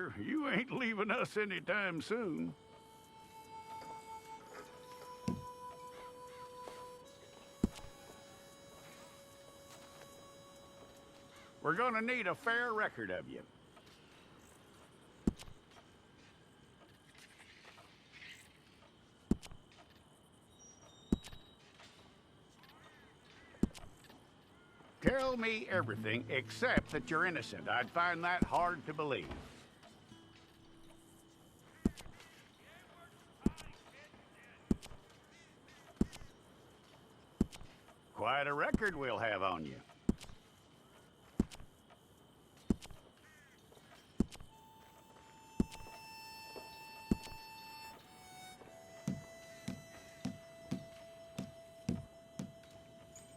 figure you ain't leaving us anytime soon. We're gonna need a fair record of you. Tell me everything except that you're innocent. I'd find that hard to believe. Quite a record we'll have on you.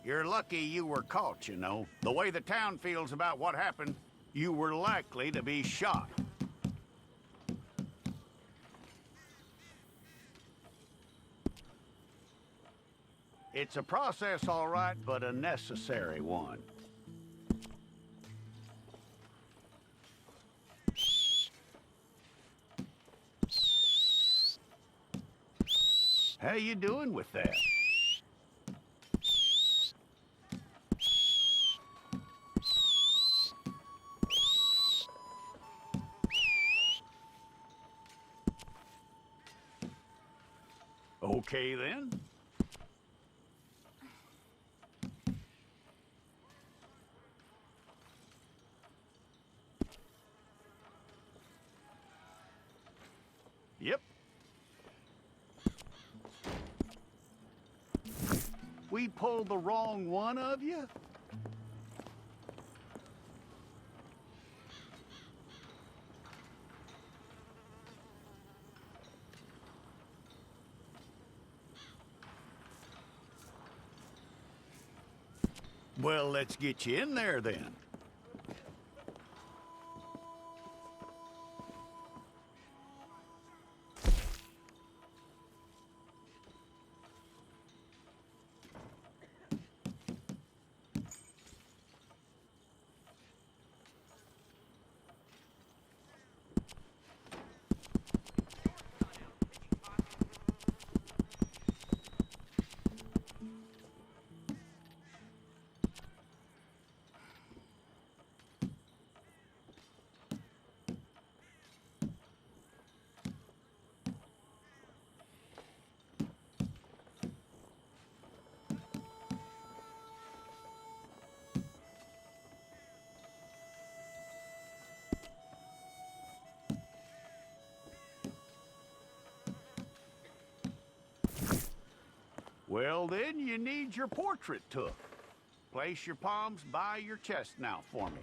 You're lucky you were caught, you know. The way the town feels about what happened, you were likely to be shot. It's a process, all right, but a necessary one. How you doing with that? Okay, then. Yep. We pulled the wrong one of you? Well, let's get you in there, then. Well, then, you need your portrait took. Place your palms by your chest now for me.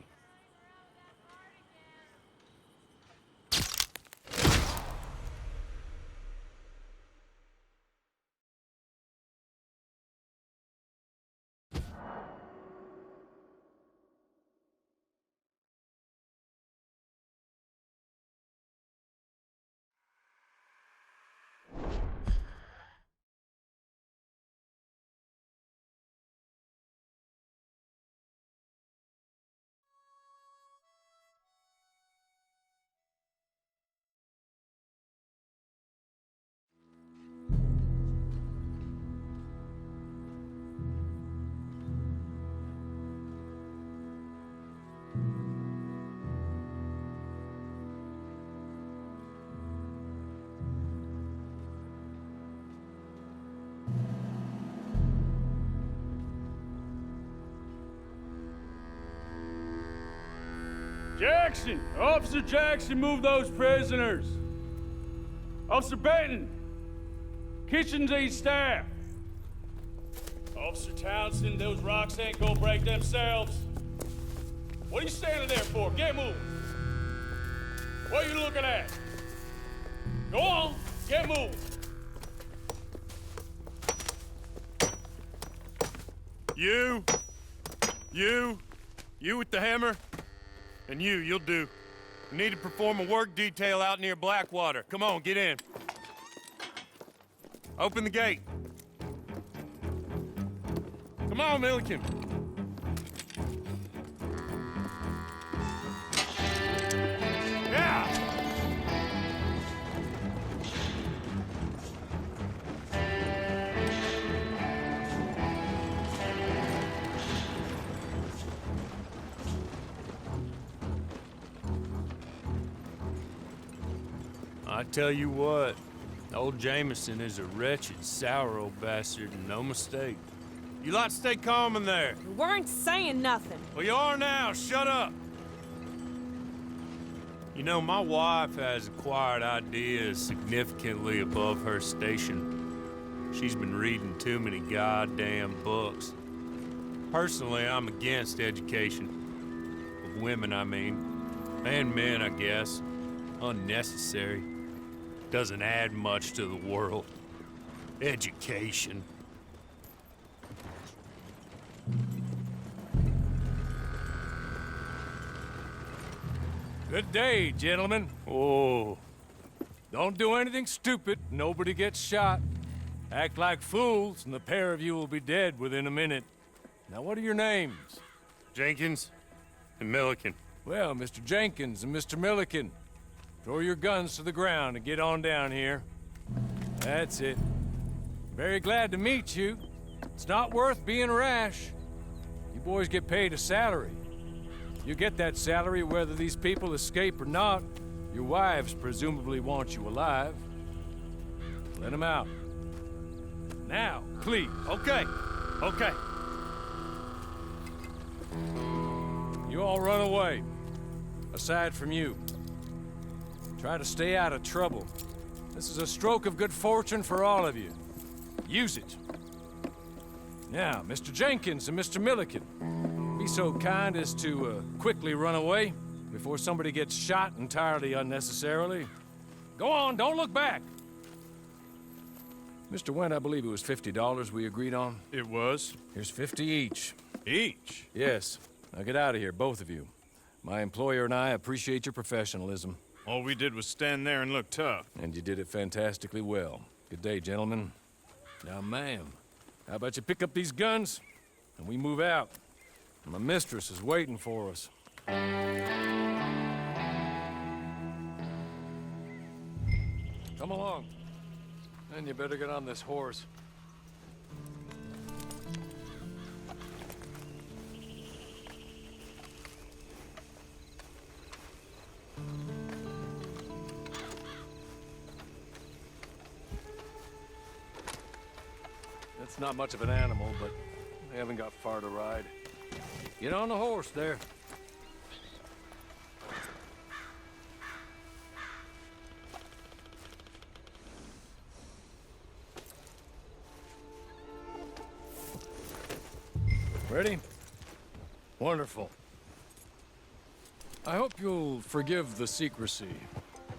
Jackson! Officer Jackson, move those prisoners! Officer Benton! Kitchens aid staff! Officer Townsend, those rocks ain't gonna break themselves. What are you standing there for? Get moving! What are you looking at? Go on, get moving! You with the hammer? And you'll do. We need to perform a work detail out near Blackwater. Come on, get in. Open the gate. Come on, Milliken. Yeah! I tell you what, old Jameson is a wretched, sour old bastard, and no mistake. You lot stay calm in there. You weren't saying nothing. Well, you are now. Shut up. You know, my wife has acquired ideas significantly above her station. She's been reading too many goddamn books. Personally, I'm against education. Of women, I mean. And men, I guess. Unnecessary. Doesn't add much to the world. Education. Good day, gentlemen. Oh, Don't do anything stupid. Nobody gets shot. Act like fools, and the pair of you will be dead within a minute. Now, what are your names? Jenkins and Milliken. Well, Mr. Jenkins and Mr. Milliken, throw your guns to the ground and get on down here. That's it. Very glad to meet you. It's not worth being rash. You boys get paid a salary. You get that salary whether these people escape or not. Your wives presumably want you alive. Let them out. Now, please. Okay, okay. You all run away. Aside from you. Try to stay out of trouble. This is a stroke of good fortune for all of you. Use it. Now, Mr. Jenkins and Mr. Milliken, be so kind as to quickly run away before somebody gets shot entirely unnecessarily. Go on, don't look back. Mr. Wendt, I believe it was $50 we agreed on. It was. Here's 50 each. Each? Yes. Now get out of here, both of you. My employer and I appreciate your professionalism. All we did was stand there and look tough. And you did it fantastically well. Good day, gentlemen. Now, ma'am, how about you pick up these guns and we move out? My mistress is waiting for us. Come along. And you better get on this horse. It's not much of an animal, but they haven't got far to ride. Get on the horse there. Ready? Wonderful. I hope you'll forgive the secrecy.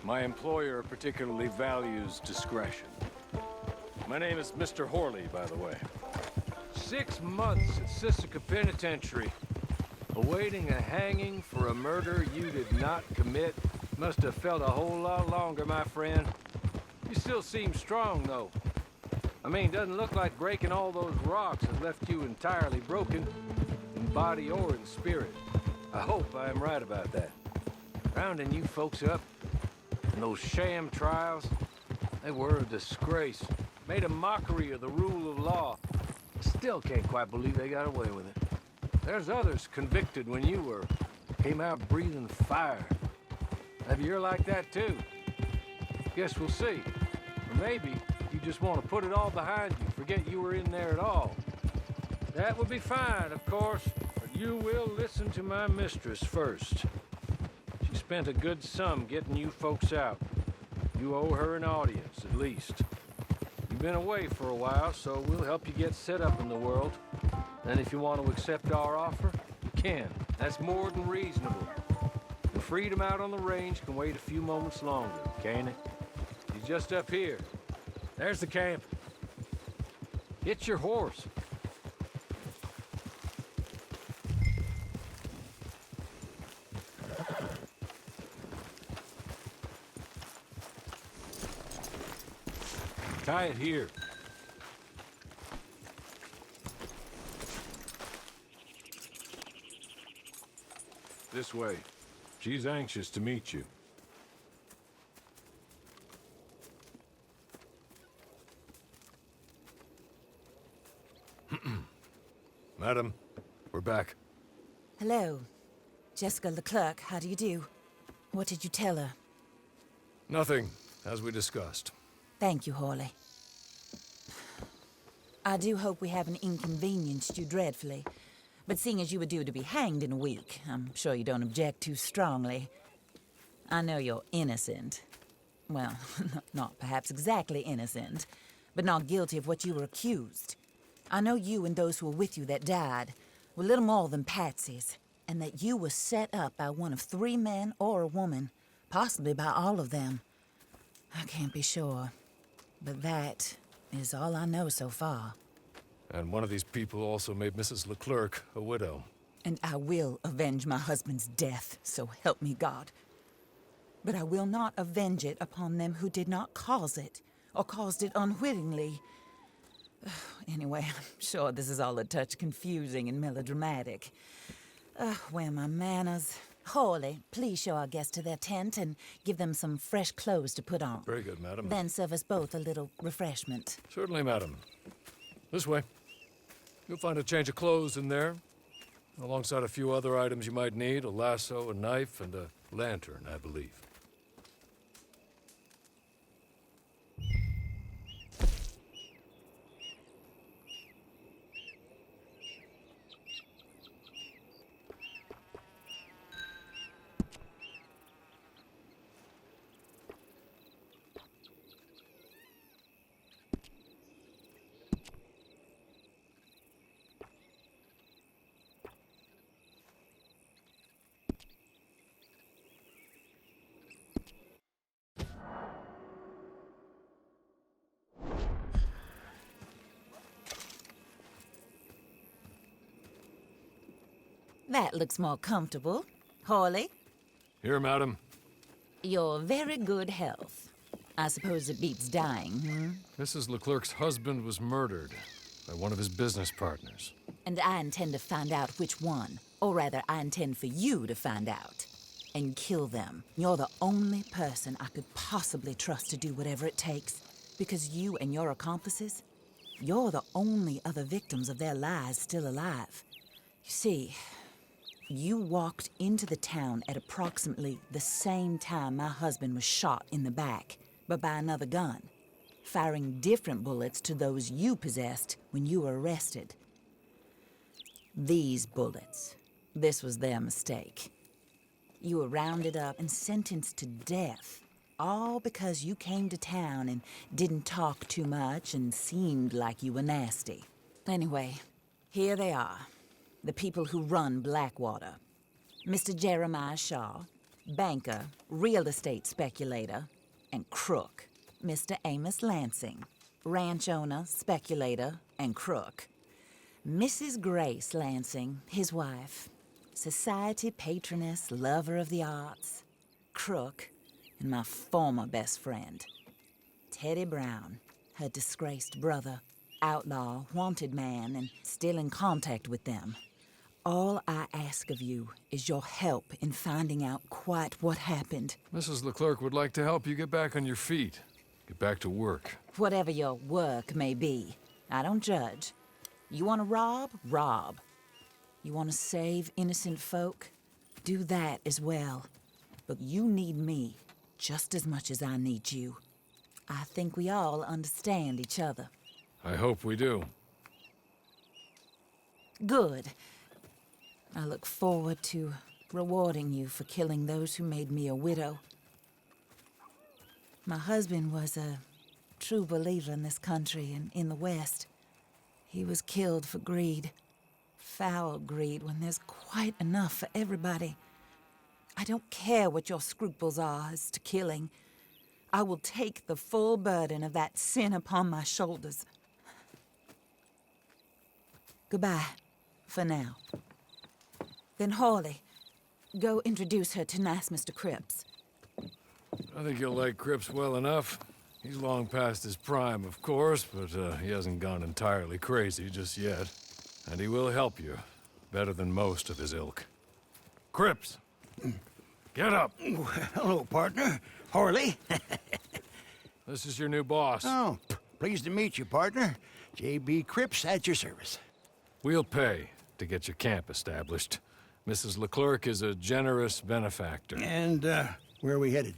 My employer particularly values discretion. My name is Mr. Horley, by the way. 6 months at Sisika Penitentiary, awaiting a hanging for a murder you did not commit. Must have felt a whole lot longer, my friend. You still seem strong, though. I mean, doesn't look like breaking all those rocks has left you entirely broken, in body or in spirit. I hope I am right about that. Rounding you folks up, and those sham trials, they were a disgrace. Made a mockery of the rule of law. Still can't quite believe they got away with it. There's others convicted when you were. Came out breathing fire. Maybe you're like that too. Guess we'll see. Or maybe you just want to put it all behind you, forget you were in there at all. That would be fine, of course, but you will listen to my mistress first. She spent a good sum getting you folks out. You owe her an audience, at least. You've been away for a while, so we'll help you get set up in the world. And if you want to accept our offer, you can. That's more than reasonable. The freedom out on the range can wait a few moments longer, can't it? He's just up here. There's the camp. Get your horse. Tie it here. This way. She's anxious to meet you. Madam, we're back. Hello. Jessica Leclerc, how do you do? What did you tell her? Nothing. as we discussed. Thank you, Hawley. I do hope we haven't inconvenienced you dreadfully. But seeing as you were due to be hanged in a week, I'm sure you don't object too strongly. I know you're innocent. Well, not perhaps exactly innocent, but not guilty of what you were accused. I know you and those who were with you that died were little more than patsies, and that you were set up by one of 3 men or a woman, possibly by all of them. I can't be sure, but that is all I know so far. And one of these people also made Mrs. Leclerc a widow. And I will avenge my husband's death, so help me God. But I will not avenge it upon them who did not cause it, or caused it unwittingly. Anyway, I'm sure this is all a touch confusing and melodramatic. Where are my manners? Hawley, please show our guests to their tent and give them some fresh clothes to put on. Very good, madam. Then serve us both a little refreshment. Certainly, madam. This way. You'll find a change of clothes in there, alongside a few other items you might need, a lasso, a knife, and a lantern, I believe. That looks more comfortable. Hawley, Here, madam. your very good health. I suppose it beats dying, hmm? Mrs. Leclerc's husband was murdered by one of his business partners. And I intend to find out which one. Or rather, I intend for you to find out. And kill them. You're the only person I could possibly trust to do whatever it takes. Because you and your accomplices, you're the only other victims of their lies still alive. You see, you walked into the town at approximately the same time my husband was shot in the back, but by another gun, firing different bullets to those you possessed when you were arrested. These bullets, this was their mistake. You were rounded up and sentenced to death, all because you came to town and didn't talk too much and seemed like you were nasty. Anyway, here they are. The people who run Blackwater. Mr. Jeremiah Shaw, banker, real estate speculator, and crook. Mr. Amos Lansing, ranch owner, speculator, and crook. Mrs. Grace Lansing, his wife, society patroness, lover of the arts, crook, and my former best friend. Teddy Brown, her disgraced brother, outlaw, wanted man, and still in contact with them. All I ask of you is your help in finding out quite what happened. Mrs. Leclerc would like to help you get back on your feet. Get back to work. Whatever your work may be, I don't judge. You want to rob? Rob. You want to save innocent folk? Do that as well. But you need me just as much as I need you. I think we all understand each other. I hope we do. Good. I look forward to rewarding you for killing those who made me a widow. My husband was a true believer in this country and in the West. He was killed for greed. Foul greed when there's quite enough for everybody. I don't care what your scruples are as to killing. I will take the full burden of that sin upon my shoulders. Goodbye, for now. Then Hawley, go introduce her to nice Mr. Cripps. I think you'll like Cripps well enough. He's long past his prime, of course, but he hasn't gone entirely crazy just yet. And he will help you, better than most of his ilk. Cripps! Get up! Hello, partner. Hawley. This is your new boss. Oh, pleased to meet you, partner. J.B. Cripps at your service. We'll pay to get your camp established. Mrs. Leclerc is a generous benefactor. And, where are we headed?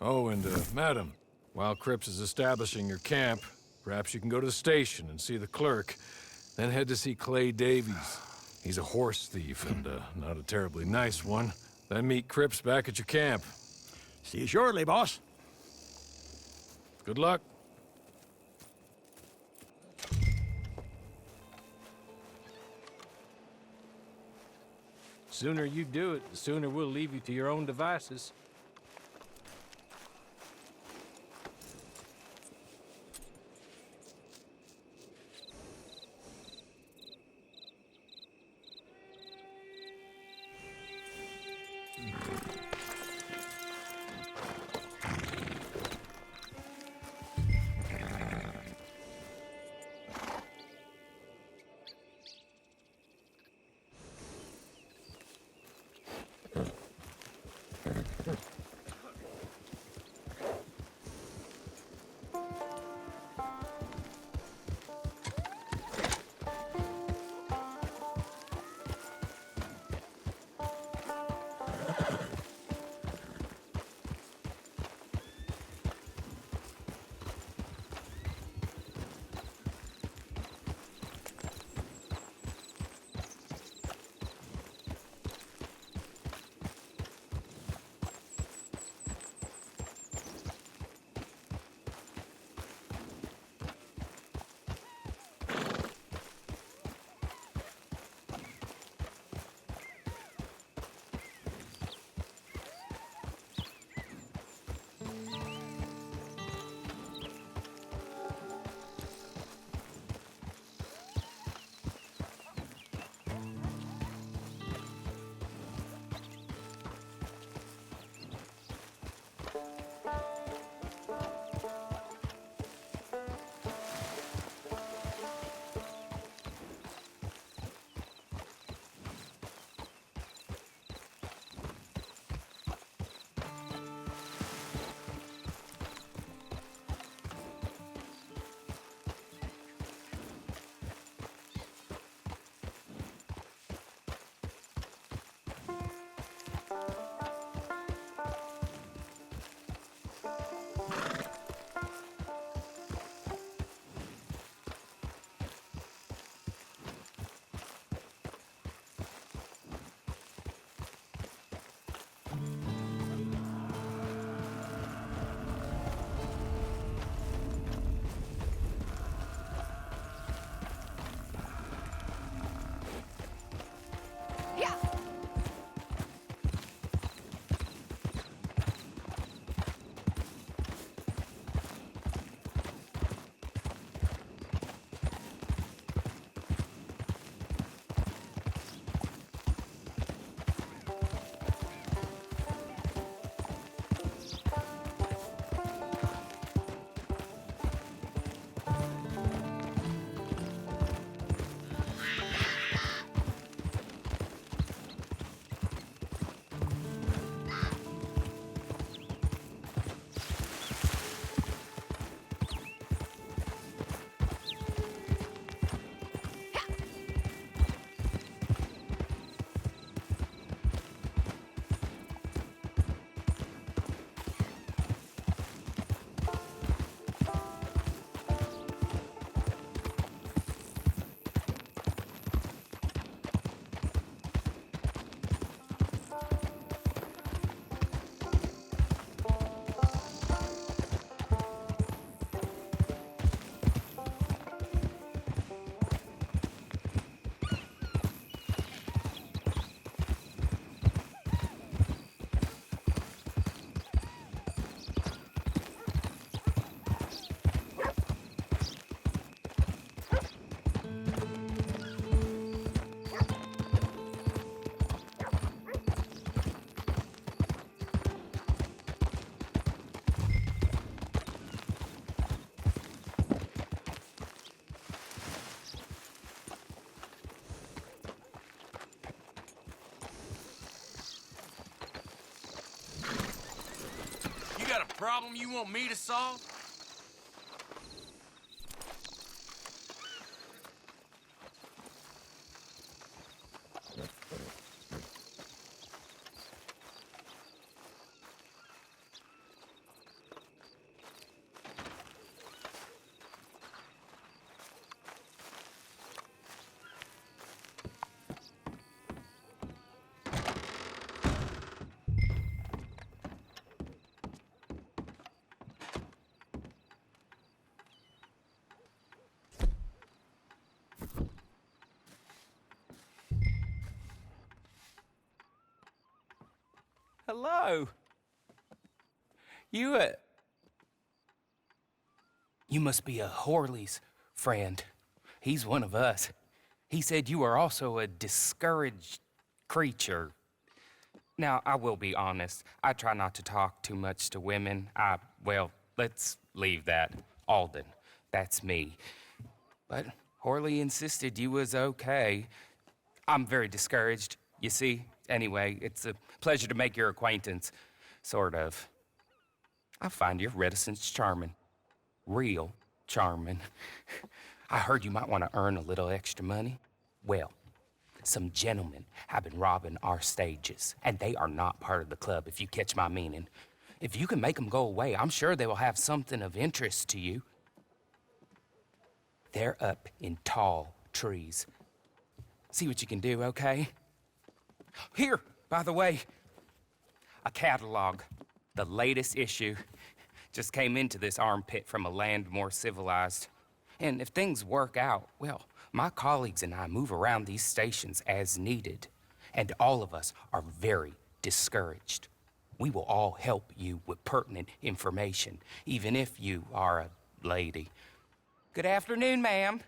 Oh, and, madam, while Cripps is establishing your camp, perhaps you can go to the station and see the clerk, then head to see Clay Davies. He's a horse thief and, not a terribly nice one. Then meet Cripps back at your camp. See you shortly, boss. Good luck. Sooner you do it, the sooner we'll leave you to your own devices. Problem you want me to solve? hello. You must be a Horley's friend. He's one of us. He said you are also a discouraged creature. Now, I will be honest. I try not to talk too much to women. Well, let's leave that. Alden, that's me. But Horley insisted you was okay. I'm very discouraged, you see. Anyway, it's a pleasure to make your acquaintance. Sort of. I find your reticence charming. Real charming. I heard you might want to earn a little extra money. Well, some gentlemen have been robbing our stages, and they are not part of the club, if you catch my meaning. If you can make them go away, I'm sure they will have something of interest to you. They're up in tall trees. See what you can do, okay? Here, by the way, a catalog. The latest issue just came into this armpit from a land more civilized. And if things work out, well, my colleagues and I move around these stations as needed. And all of us are very discouraged. We will all help you with pertinent information, even if you are a lady. Good afternoon, ma'am.